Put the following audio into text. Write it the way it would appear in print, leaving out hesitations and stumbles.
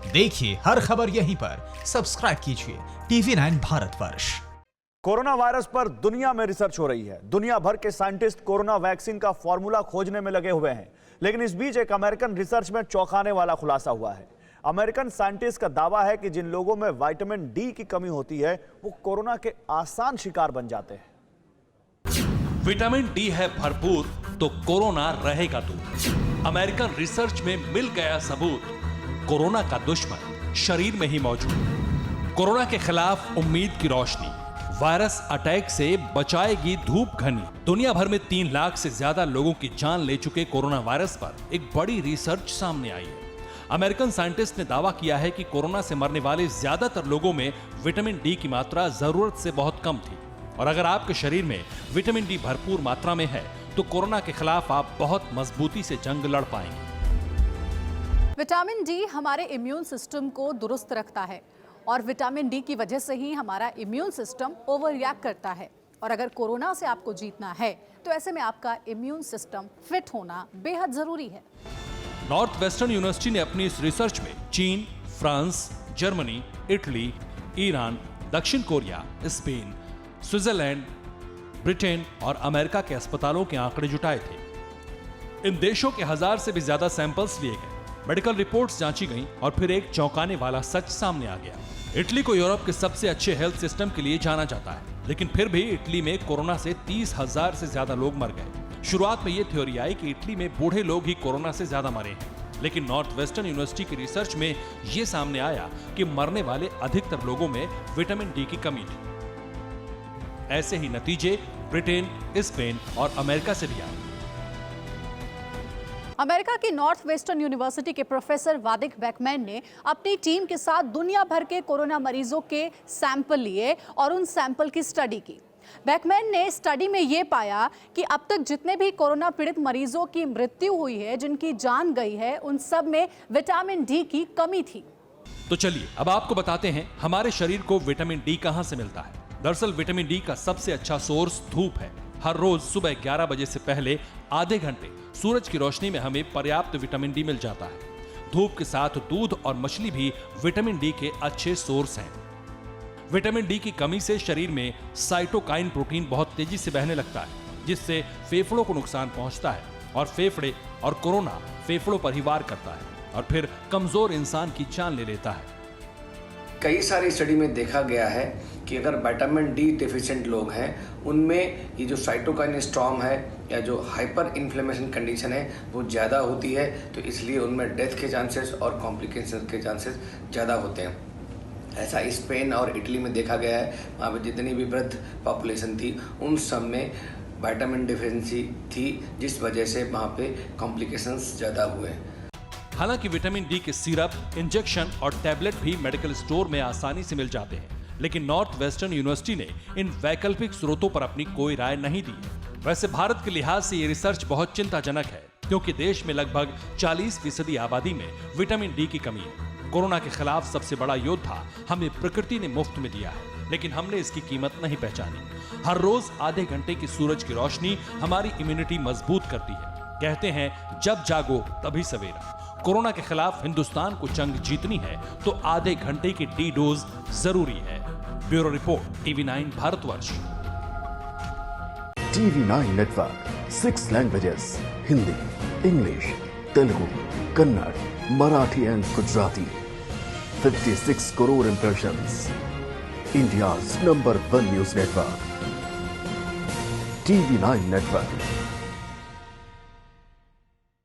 देखिए हर खबर यहीं पर, सब्सक्राइब कीजिए TV9 भारतवर्ष। कोरोना वायरस पर दुनिया में रिसर्च हो रही है। दुनिया भर के साइंटिस्ट कोरोना वैक्सीन का फॉर्मूला खोजने में लगे हुए हैं, लेकिन इस बीच एक अमेरिकन रिसर्च में चौंकाने वाला खुलासा हुआ है। अमेरिकन साइंटिस्ट का दावा है कि जिन लोगों में विटामिन डी की कमी होती है वो कोरोना के आसान शिकार बन जाते हैं। विटामिन डी है भरपूर तो कोरोना रहेगा दूर। अमेरिकन रिसर्च में मिल गया सबूत, कोरोना का दुश्मन शरीर में ही मौजूद। कोरोना के खिलाफ उम्मीद की रोशनी, वायरस अटैक से बचाएगी धूप घनी। दुनिया भर में 3 लाख से ज्यादा लोगों की जान ले चुके कोरोना वायरस पर एक बड़ी रिसर्च सामने आई है। अमेरिकन साइंटिस्ट ने दावा किया है कि कोरोना से मरने वाले ज्यादातर लोगों में विटामिन डी की मात्रा जरूरत से बहुत कम थी, और अगर आपके शरीर में विटामिन डी भरपूर मात्रा में है तो कोरोना के खिलाफ आप बहुत मजबूती से जंग लड़ पाएंगे। विटामिन डी हमारे इम्यून सिस्टम को दुरुस्त रखता है और विटामिन डी की वजह से ही हमारा इम्यून सिस्टम ओवर रिएक्ट करता है। और अगर कोरोना से आपको जीतना है तो ऐसे में आपका इम्यून सिस्टम फिट होना बेहद जरूरी है। नॉर्थ वेस्टर्न यूनिवर्सिटी ने अपनी इस रिसर्च में चीन, फ्रांस, जर्मनी, इटली, ईरान, दक्षिण कोरिया, स्पेन, स्विट्जरलैंड, ब्रिटेन और अमेरिका के अस्पतालों के आंकड़े जुटाए थे। इन देशों के 1000 से भी ज्यादा सैंपल्स लिए गए, मेडिकल रिपोर्ट्स जांची गईं और फिर एक चौंकाने वाला सच सामने आ गया। इटली को यूरोप के सबसे अच्छे हेल्थ सिस्टम के लिए जाना जाता है, लेकिन फिर भी इटली में कोरोना से 30,000 से ज्यादा लोग मर गए। शुरुआत में यह थ्योरी आई कि इटली में बूढ़े लोग ही कोरोना से ज्यादा मरे हैं, लेकिन नॉर्थ वेस्टर्न यूनिवर्सिटी की रिसर्च में यह सामने आया कि मरने वाले अधिकतर लोगों में विटामिन डी की कमी थी। ऐसे ही नतीजे ब्रिटेन, स्पेन और अमेरिका से भी आए। अमेरिका की नॉर्थ वेस्टर्न यूनिवर्सिटी के प्रोफेसर वादिक बैकमैन ने अपनी टीम के साथ दुनिया भर के कोरोना मरीजों के सैंपल लिए और उन सैंपल की स्टडी की। बैकमैन ने स्टडी में यह पाया कि अब तक जितने भी कोरोना पीड़ित मरीजों की मृत्यु हुई है, जिनकी जान गई है, उन सब में विटामिन डी की कमी थी। तो चलिए अब आपको बताते हैं हमारे शरीर को विटामिन डी कहां से मिलता है। दरअसल विटामिन डी का सबसे अच्छा सोर्स धूप है। हर रोज सुबह 11 बजे से पहले आधे घंटे सूरज की रोशनी में हमें पर्याप्त विटामिन डी मिल जाता है। धूप के साथ दूध और मछली भी विटामिन डी के अच्छे सोर्स हैं। विटामिन डी की कमी से शरीर में साइटोकाइन प्रोटीन बहुत तेजी से बहने लगता है, जिससे फेफड़ों को नुकसान पहुंचता है और फेफड़े और कोरोना फेफड़ों पर ही वार करता है और फिर कमजोर इंसान की जान ले लेता है। कई सारी स्टडी में देखा गया है कि अगर विटामिन डी डेफिशिएंट लोग हैं, उनमें ये जो साइटोकाइन स्टॉर्म है या जो हाइपर इन्फ्लेमेशन कंडीशन है वो ज़्यादा होती है, तो इसलिए उनमें डेथ के चांसेस और कॉम्प्लिकेशन के चांसेस ज़्यादा होते हैं। ऐसा स्पेन और इटली में देखा गया है। वहाँ पर जितनी भी वृद्ध पॉपुलेशन थी उन सब में विटामिन डिफिशिएंसी थी, जिस वजह से वहाँ पे कॉम्प्लिकेशंस ज़्यादा हुए। हालांकि विटामिन डी के सिरप, इंजेक्शन और टैबलेट भी मेडिकल स्टोर में आसानी से मिल जाते हैं, लेकिन नॉर्थ वेस्टर्न यूनिवर्सिटी ने इन वैकल्पिक स्रोतों पर अपनी कोई राय नहीं दी है। वैसे भारत के लिहाज से ये रिसर्च बहुत चिंताजनक है, क्योंकि देश में लगभग 40% आबादी में विटामिन डी की कमी है। कोरोना के खिलाफ सबसे बड़ा योद्धा हमें प्रकृति ने मुफ्त में दिया है, लेकिन हमने इसकी कीमत नहीं पहचानी। हर रोज आधे घंटे की सूरज की रोशनी हमारी इम्यूनिटी मजबूत करती है। कहते हैं जब जागो तभी सवेरा। कोरोना के खिलाफ हिंदुस्तान को जंग जीतनी है तो आधे घंटे की डी डोज जरूरी है। Bureau report TV9 Bharatvarsh. TV9 network 6 languages, Hindi, English, Telugu, Kannada, Marathi and Gujarati. 56 crore impressions. India's #1 news network. TV9 network.